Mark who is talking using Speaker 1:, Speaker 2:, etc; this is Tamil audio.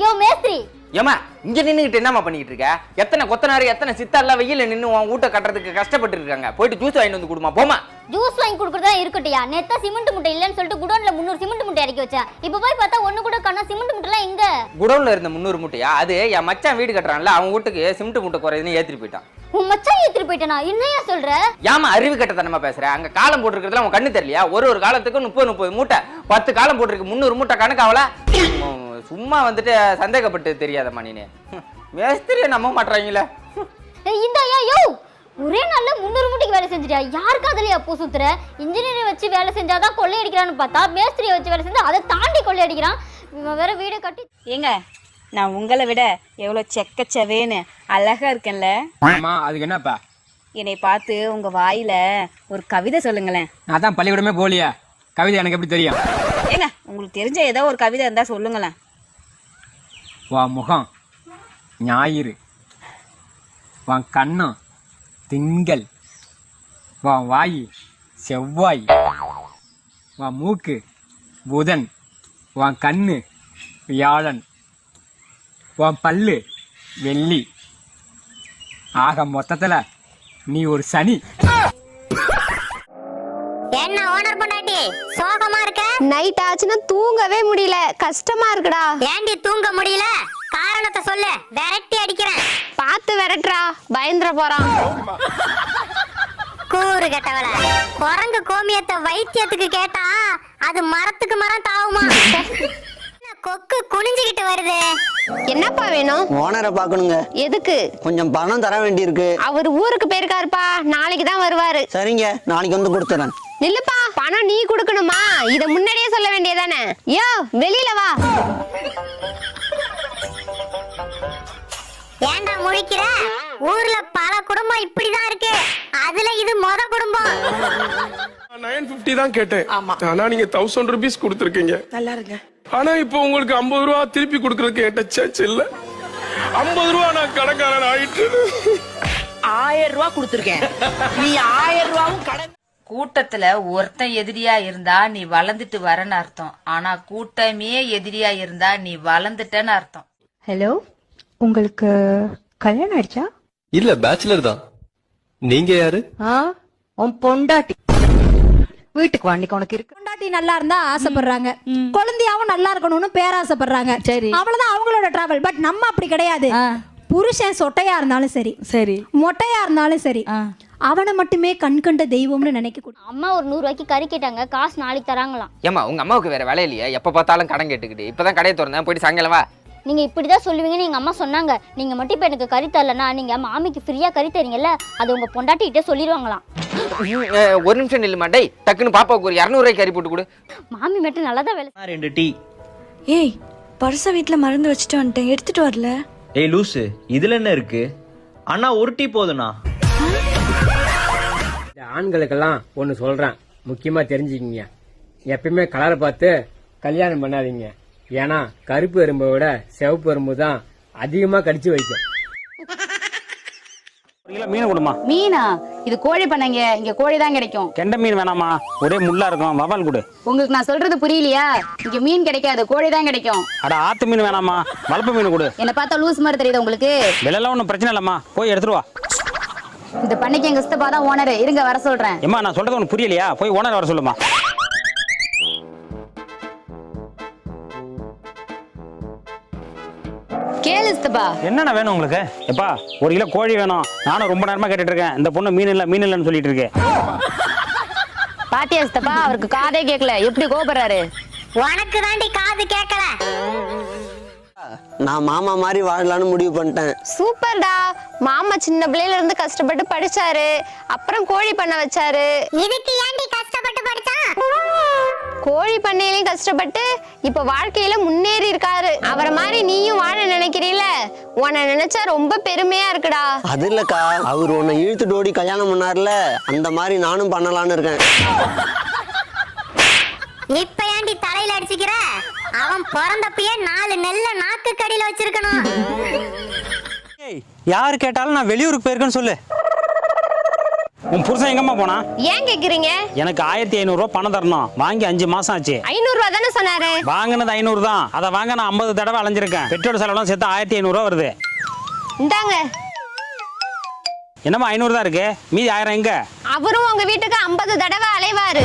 Speaker 1: யோ மேஸ்திரி,
Speaker 2: ஏமா இங்க நின்னுகிட்டு என்னமா பண்ணிட்டு இருக்க? எத்தனை கொத்தனாரு எத்தனை சித்தாரெல்லாம் வெயில நின்று உன் வீட்டை கட்டுறதுக்கு கஷ்டப்பட்டு இருக்காங்க. போயிட்டு ஜூஸ் வாங்கிட்டு வந்து கொடுமா போமா.
Speaker 1: ஜூஸ் வாங்கி கொடுக்குறதா இருக்கட்டியா? நேத்தா சிமெண்ட் முட்டை இல்லன்னு சொல்லிட்டு குடோன்ல 300 சிமெண்ட் முட்டை இறக்கி வச்சேன். இப்ப போய் பார்த்தா ஒண்ணு கூட காணோம். சிமெண்ட் முட்டைலாம் எங்க?
Speaker 2: குடோன்ல இருந்த 300 மூட்டையா? அது என் மச்சான் வீடு கட்டுறான்ல, அவன் வீட்டுக்கு சிமெண்ட் மூட்டை குறையுதுன்னு ஏத்திட்டு போயிட்டான்.
Speaker 1: உன் மச்சான் ஏத்திட்டு போயிட்டானா? என்னையா சொல்ற?
Speaker 2: ஏமா அறிவு கட்டத்தனமா பேசுற? அங்க காலம் போட்டுருக்கிறதுல உன் கண்ணு தெரியலையா? ஒரு காலத்துக்கு 30 மூட்டை 10 காலம் போட்டுருக்கு. 300 மூட்டை கணக்காவல. சும்மா வந்துட்டு சந்தேகப்பட்டு தெரியாதம்மா நீனு. மேஸ்திரியை நம்ப மாட்டாங்களே.
Speaker 1: இந்தாயா யோ, ஒரே நாள்ல 300 மூட்டைக்கு வேலை செஞ்சுட்டியா? யாருக்கு அதுலயா பூ சுத்துற? இன்ஜினியரை வச்சு வேலை செஞ்சாதான் கொள்ளையடிக்கிறான்னு பார்த்தா மேஸ்திரியை வச்சு வேலை செஞ்சா அதை தாண்டி கொள்ளையடிக்கிறான். இவன் வேற வீடை கட்டி.
Speaker 3: ஏங்க, நான் உங்களை விட எவ்வளோ செக்கச்சவேன்னு அழகா இருக்கேன்ல?
Speaker 4: ஆமா, அதுக்கு என்னப்பா?
Speaker 3: என்னை பார்த்து உங்க வாயில ஒரு கவிதை சொல்லுங்களேன்.
Speaker 4: நான் தான் பள்ளிக்கூடமே போலியா, கவிதை எனக்கு எப்படி தெரியும்?
Speaker 3: ஏங்க, உங்களுக்கு தெரிஞ்ச ஏதோ ஒரு கவிதை இருந்தா சொல்லுங்களேன்.
Speaker 4: வா முகம் ஞாயிறு, வா கண்ணம் திங்கள், வா வாய் செவ்வாய், வா மூக்கு புதன், வா கண்ணு வியாழன், வா பல்லு வெள்ளி. ஆக மொத்தத்துல நீ ஒரு சனி.
Speaker 1: என்ன ஓனர் பொண்டாட்டி சோகமா இருக்க?
Speaker 5: நைட் ஆச்சுன்னா தூங்கவே முடியல, கஷ்டமா இருக்குடா.
Speaker 1: ஏண்டி தூங்க முடியல? காரணத்தை சொல்லு, விரட்டி அடிக்கிறேன்.
Speaker 5: பார்த்து விரட்டுறா, பயந்துற போறான்.
Speaker 1: கூறு கெட்டவள, குரங்கு கோமியத்தை வைத்தியத்துக்கு கேட்டா அது மரத்துக்கு மரம் தாவுமா? கொக்கு குனிஞ்சுக்கிட்டு வருது.
Speaker 5: என்னப்பா வேணும்?
Speaker 6: ஓனரை பாக்கணுங்க.
Speaker 5: எதுக்கு?
Speaker 6: கொஞ்சம் பணம் தர வேண்டியிருக்கு.
Speaker 5: அவர் ஊருக்கு போயிருக்காருப்பா, நாளைக்கு தான் வருவாரு.
Speaker 6: சரிங்க, நாளைக்கு வந்து கொடுத்துறேன்.
Speaker 5: நில்லுப்பா, பணம் நீ கொடுக்கணுமா? இத முன்னாடியே சொல்ல வேண்டியதானே? யோ வெளியில வா.
Speaker 1: ஏண்டா முழிக்கிற? ஊர்ல பல குடும்பம் இப்படிதான் இருக்கு, அதுல இது மொத குடும்பம்.
Speaker 7: 950 தான் கேட்டேன். ஆனா நீங்க 1000 rupees கொடுத்துருக்கீங்க.
Speaker 3: நல்லா இருங்க.
Speaker 7: ஆனா இப்போ உங்களுக்கு 50 ரூபா திருப்பி கொடுக்கறதுக்கு என்கிட்ட சேச்சு இல்ல. 50 ரூபா நான் கடைக்காரன் ஆயிட்டு
Speaker 8: 1000 ரூபா கொடுத்துருக்கேன். நீ 1000 ரூபாவும் கடன்.
Speaker 9: கூட்டத்துல ஒருத்தன் எதிரியா இருந்தா நீ வளர்ந்துட்டு வரன்னு அர்த்தம். ஆனா கூட்டமே எதிரியா இருந்தா நீ வளர்ந்துட்டன்னு அர்த்தம்.
Speaker 10: ஹலோ, உங்களுக்கு கல்யாணம் ஆயிடுச்சா?
Speaker 11: இல்ல, பேச்சுலர் தான். நீங்க யாரு?
Speaker 10: உன் பொண்டாட்டி. வீட்டுக்கு வாண்டிக்கு உனக்கு இருக்கு.
Speaker 12: பொண்டாட்டி நல்லா இருந்தா ஆசைப்படுறாங்க, குழந்தையாவும் நல்லா இருக்கணும்னு பேராசைப்படுறாங்க. சரி, அவ்வளவுதான் அவங்களோட டிராவல். பட் நம்ம அப்படி கிடையாது. புருஷன் சொட்டையா இருந்தாலும் சரி, சரி மொட்டையா இருந்தாலும் சரி, அவனை மட்டுமே கண்கண்ட தெய்வம்னு நினைக்க.
Speaker 1: அம்மா ஒரு 100 ரூபாய்க்கு கறி கேட்டாங்க, காசு நாளைக்கு தராங்களாம்.
Speaker 2: ஏமா உங்க அம்மாவுக்கு வேற வேலை இல்லையா? எப்ப பார்த்தாலும் கடன் கேட்டுக்கிட்டு. இப்பதான் கடையை திறந்தேன், போயிட்டு சாயங்காலம் வா.
Speaker 1: நீங்க இப்படிதான் சொல்லுவீங்கன்னு எங்க அம்மா சொன்னாங்க. நீங்க மட்டும் இப்ப எனக்கு கறி தரலன்னா நீங்க மாமிக்கு ஃப்ரீயா கறி தரீங்கல்ல, அது உங்க பொண்டாட்டி கிட்ட சொல்லிடுவாங்களாம்.
Speaker 2: ஒரு நிமிஷம் நில்லுமா. டேய், டக்குன்னு பாப்பாவுக்கு ஒரு 200 ரூபாய் கறி போட்டு கொடு.
Speaker 1: மாமி மட்டும் நல்லாதான் வேலை.
Speaker 11: 2 டீ.
Speaker 10: ஏய், பர்ஸ வீட்ல மறந்து வச்சுட்டு வந்துட்டேன், எடுத்துட்டு வரல.
Speaker 11: ஏய் லூசு, இதுல என்ன இருக்கு? அண்ணா ஒரு டீ போதுண்ணா.
Speaker 4: ஆண்களுக்கெல்லாம் ஒன்னு சொல்றேன், முக்கியமா தெரிஞ்சுக்கிங்க. எப்பயுமே கலரை பார்த்து கல்யாணம் பண்ணாதீங்க. ஏன்னா கருப்பு எறும்பை விட சிவப்பு எறும்பு தான் அதிகமா கடிச்சு வைக்கும்.
Speaker 8: மீன் கொடுமா.
Speaker 3: மீனா? இது கோழி பண்ணைங்க, இங்க கோழி தான் கிடைக்கும்.
Speaker 8: கெண்ட மீன் வேணாமா? ஒரே முள்ளா இருக்கும், வவால் கொடு.
Speaker 3: உங்களுக்கு நான் சொல்றது புரியலையா? இங்க மீன் கிடைக்காது, கோழி தான் கிடைக்கும்.
Speaker 8: அட ஆத்து மீன் வேணாமா, வளர்ப்பு மீன் கொடு.
Speaker 3: என்ன பார்த்தா லூஸ் மாதிரி தெரியுது உங்களுக்கு?
Speaker 8: விலைலாம் ஒன்றும் பிரச்சனை இல்லம்மா, போய் எடுத்துட்டு வா.
Speaker 3: இந்த பண்ணைக்கு எங்க சித்தப்பா தான் ஓனர், இருங்க வர சொல்றேன்.
Speaker 8: ஏமா நான் சொல்றது உனக்கு புரியலையா? போய் ஓனர் வர சொல்லுமா.
Speaker 3: கேளு சித்தப்பா.
Speaker 8: என்னென்ன வேணும் உங்களுக்கு? எப்பா 1 கிலோ கோழி வேணும். நானும் ரொம்ப நேரமா கேட்டுட்டு இருக்கேன். இந்த பொண்ணு மீன் இல்லைன்னு சொல்லிட்டு இருக்கேன்.
Speaker 3: பாத்தியா சித்தப்பா, அவருக்கு காதே கேட்கல, எப்படி கோபப்படுறாரு?
Speaker 1: உனக்கு தாண்டி காது கேட்கல.
Speaker 6: நான் மாமா மாதிரி வாழலான்னு முடிவு பண்ணிட்டேன்.
Speaker 5: சூப்பர்டா. மாமா சின்ன பிள்ளையில இருந்து கஷ்டப்பட்டு படிச்சாரு, அப்புறம் கோழி பண்ண வச்சாரு.
Speaker 1: இதுக்கு ஏண்டி கஷ்டப்பட்டு படிச்சா?
Speaker 5: கோழி பண்ணையிலயும் கஷ்டப்பட்டு இப்ப வாழ்க்கையில முன்னேறி இருக்காரு. அவரை மாதிரி நீயும் வாழ நினைக்கிறீல, உன்னை நினைச்சா ரொம்ப பெருமையா இருக்குடா.
Speaker 6: அது இல்லக்கா, அவர் உன்னை இழுத்துட்டு ஓடி கல்யாணம் பண்ணார்ல, அந்த மாதிரி நானும் பண்ணலான்னு இருக்கேன்.
Speaker 1: இப்ப ஏண்டி தலையில அடிச்சுக்கிற? அவன் பிறந்தப்பயே 4 நெல்ல நாக்கு கடியில வச்சிருக்கணும்.
Speaker 8: யாரு கேட்டாலும் நான் வெளியூருக்கு போயிருக்கேன்னு சொல்லு. உன் புருஷன் எங்கம்மா போனா?
Speaker 5: ஏன் கேக்குறீங்க?
Speaker 8: எனக்கு 1500 ரூபாய் பணம் தரணும். வாங்கி 5 மாசம் ஆச்சு.
Speaker 5: 500 ரூபா தானே சொன்னாரு?
Speaker 8: வாங்கினது 500 தான். அதை வாங்க நான் 50 தடவை அலைஞ்சிருக்கேன். பெட்ரோல் செலவுலாம் சேர்த்து 1500 ரூபா வருது.
Speaker 5: இந்தாங்க.
Speaker 8: என்னம்மா 500 தான் இருக்கு, மீதி 1000 எங்க?
Speaker 5: அவரும் உங்க வீட்டுக்கு 50 தடவை அலைவாரு.